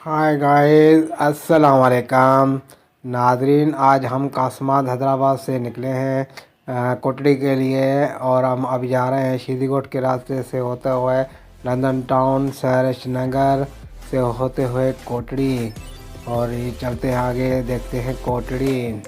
Hi guys, अस्सलाम वालेकुम। नाजरीन, आज हम कासमाद हैदराबाद से निकले हैं कोटड़ी के लिए, और हम अभी जा रहे हैं शीदीकोट के रास्ते से होते हुए लंदन टाउन, शहर श्रीनगर से होते हुए कोटड़ी। और ये चलते हैं आगे, देखते हैं कोटड़ी।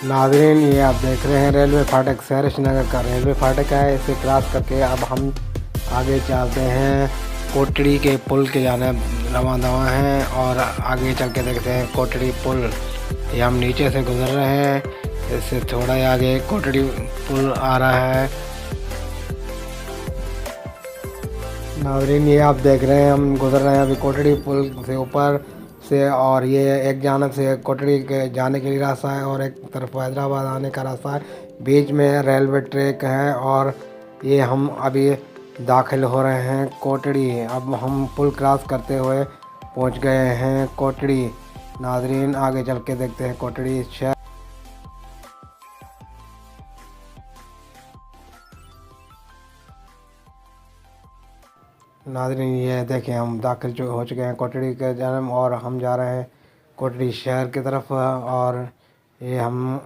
नाजरीन, ये आप देख रहे हैं रेलवे फाटक, शहर श्रीनगर का रेलवे फाटक है। इसे क्रॉस करके अब हम आगे चलते हैं कोटड़ी के पुल के जाने रवाना दवा हैं, और आगे चल के देखते हैं कोटड़ी पुल। ये हम नीचे से गुजर रहे हैं, इससे थोड़ा ही आगे कोटड़ी पुल आ रहा है। नाजरीन, ये आप देख रहे हैं हम गुजर रहे हैं अभी कोटड़ी पुल से ऊपर से, और ये एक जानब से कोटड़ी के जाने के लिए रास्ता है और एक तरफ हैदराबाद आने का रास्ता है। बीच में रेलवे ट्रैक है, और ये हम अभी दाखिल हो रहे हैं कोटड़ी। अब हम पुल क्रॉस करते हुए पहुंच गए हैं कोटड़ी। नाजरीन, आगे चल के देखते हैं कोटड़ी शहर। नाजरीन, ये देखें हम दाखिल जो हो चुके हैं कोटड़ी के जन्म, और हम जा रहे हैं कोटड़ी शहर की तरफ। और ये हम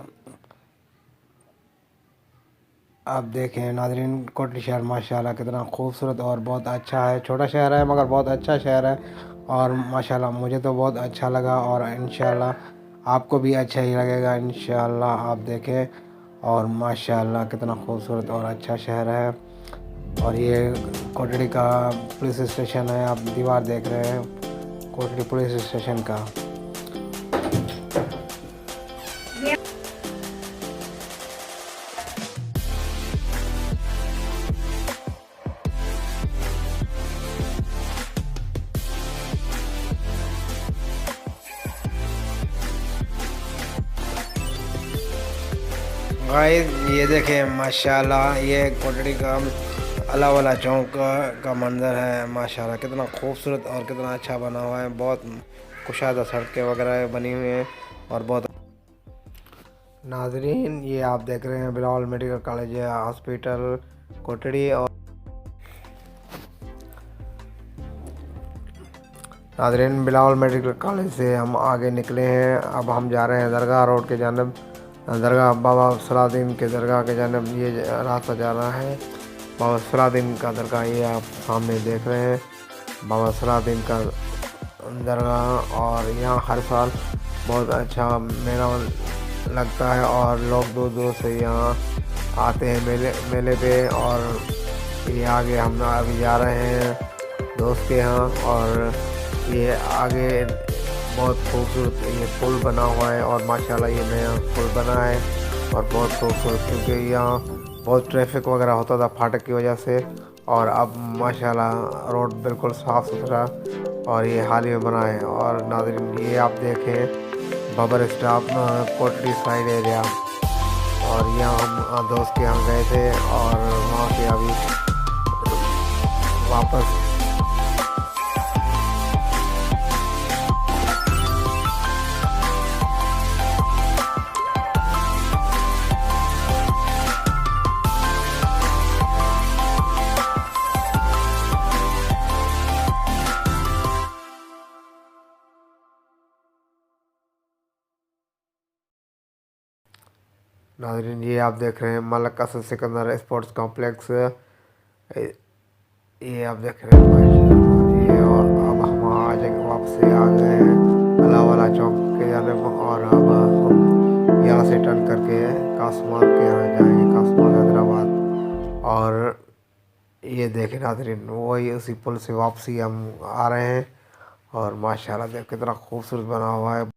अब देखें नाजरीन, कोटड़ी शहर माशाल्लाह कितना खूबसूरत और बहुत अच्छा है। छोटा शहर है मगर बहुत अच्छा शहर है, और माशाल्लाह मुझे तो बहुत अच्छा लगा, और इंशाल्लाह आपको भी अच्छा ही लगेगा इंशाल्लाह। आप देखें, और माशाल्लाह कितना खूबसूरत और अच्छा शहर है। और ये कोटड़ी का पुलिस स्टेशन है, आप दीवार देख रहे हैं कोटड़ी पुलिस स्टेशन का। गाइस, ये देखें माशाल्लाह, ये कोटड़ी का अलावाला चौक का मंज़र है। माशाल्लाह कितना खूबसूरत और कितना अच्छा बना हुआ है। बहुत कुशादा सड़कें वगैरह बनी हुई हैं, और बहुत। नाजरीन, ये आप देख रहे हैं Bilawal medical college hospital Kotri. और नाजरीन, बिलावल मेडिकल कॉलेज से हम आगे निकले हैं। अब हम जा रहे हैं दरगाह रोड के जानब, दरगाह बाबा सलाउद्दीन के दरगाह के जानब ये रास्ता जा रहा है। बाबा सलाउद्दीन का दरगाह ये आप सामने देख रहे हैं, बाबा सलाउद्दीन का दरगाह। और यहाँ हर साल बहुत अच्छा मेला लगता है, और लोग दूर दूर से यहाँ आते हैं मेले पे। और ये आगे हम अभी जा रहे हैं दोस्त के यहाँ, और ये आगे बहुत खूबसूरत ये पुल बना हुआ है, और माशाल्लाह ये नया पुल बना है और बहुत खूबसूरत, क्योंकि यहाँ बहुत ट्रैफिक वगैरह होता था फाटक की वजह से। और अब माशाल्लाह रोड बिल्कुल साफ़ सुथरा और ये हाल ही में बना है। और नाज़रीन, ये आप देखें बबर स्टॉप कोटड़ी साइड एरिया, और यहाँ हम दोस्त के यहाँ गए थे, और वहाँ से अभी वापस। नाज़रीन, ये आप देख रहे हैं मलक असद सिकंदर स्पोर्ट्स कॉम्प्लेक्स, ये आप देख रहे हैं माशाल्लाह ये। और अब हम आ जाएंगे, वापस आ गए हैं अलावाला चौक के जाने, और अब हम यहाँ से टर्न करके कासमाद के यहाँ जाएंगे, कासमाद हैदराबाद। और ये देखें नाज़रीन, वही उसी पुल से वापसी हम आ रहे हैं, और माशाल्लाह देख कितना खूबसूरत बना हुआ है।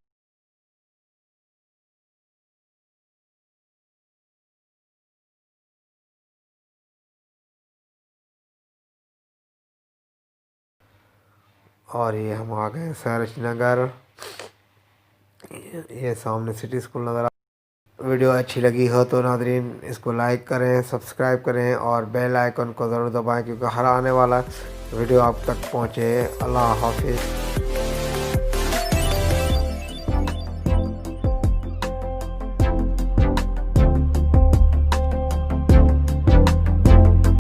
और ये हम आ गए सहरच नगर। ये सामने सिटी स्कूल नज़र। वीडियो अच्छी लगी हो तो नादरीन इसको लाइक करें, सब्सक्राइब करें और बेल आइकन को ज़रूर दबाएं, क्योंकि हर आने वाला वीडियो आप तक पहुँचे। अल्लाह हाफिज़।